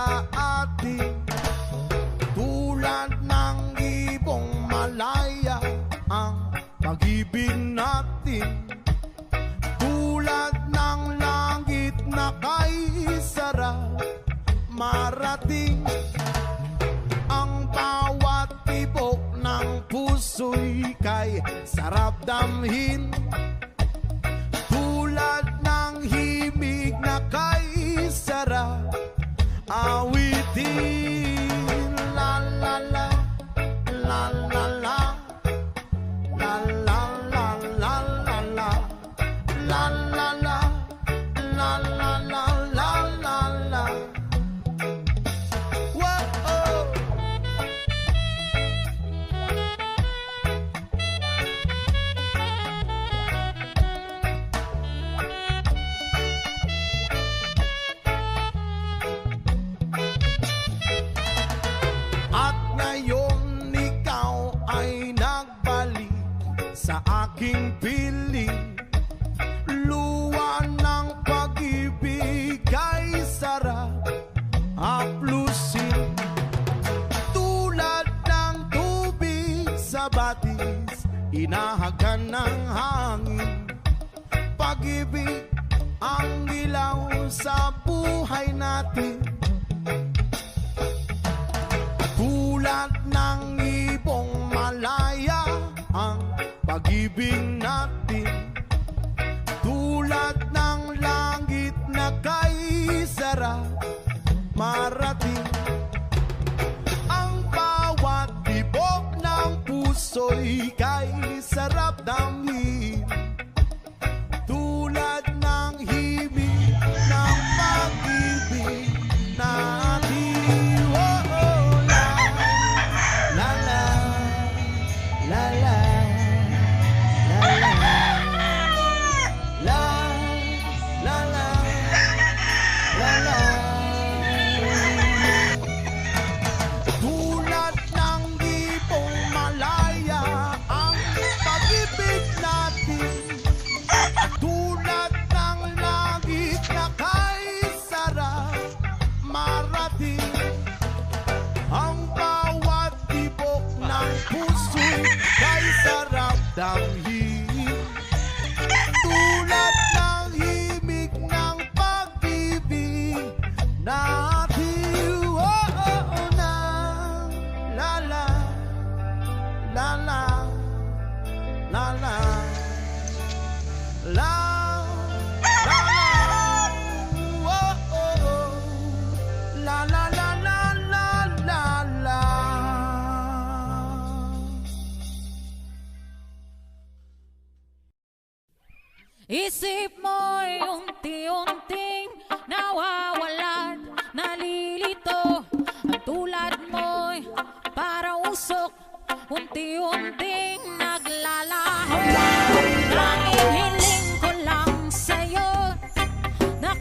sa atin. Tulad ng ibong malaya ang pag-ibig natin. Tulad ng langit na kay sarap marating. Ang bawat tibok ng puso'y kay sarap damhin. Tulad ng himig na kay sarap awitin. La la la, la la la, la la la la la la, la la la, la la la la la la. Sa aking piling, luwa ng pag-ibig ay sarap haplusin. Tulad ng tubig sa batis, inahagan ng hangin. Pag-ibig ang ilaw sa buhay natin. Tulad ng ibong malaya ang pag-ibig natin. Tulad ng langit na kay sarap marating. Ang bawat tibok ng puso'y kay sarap damhin. Tulad ng himig ng pag-ibig natin. Oh, oh, la, la, la, la, la. Damhin. Tulad ng himig ng pag-ibig natin. Oh, oh, oh, na la la la la la la la la oh, oh, oh. La la la la la la la. Isip mo'y unti-unting nawawalan, nalilito. Ang tulad mo'y parang usok, unti-unting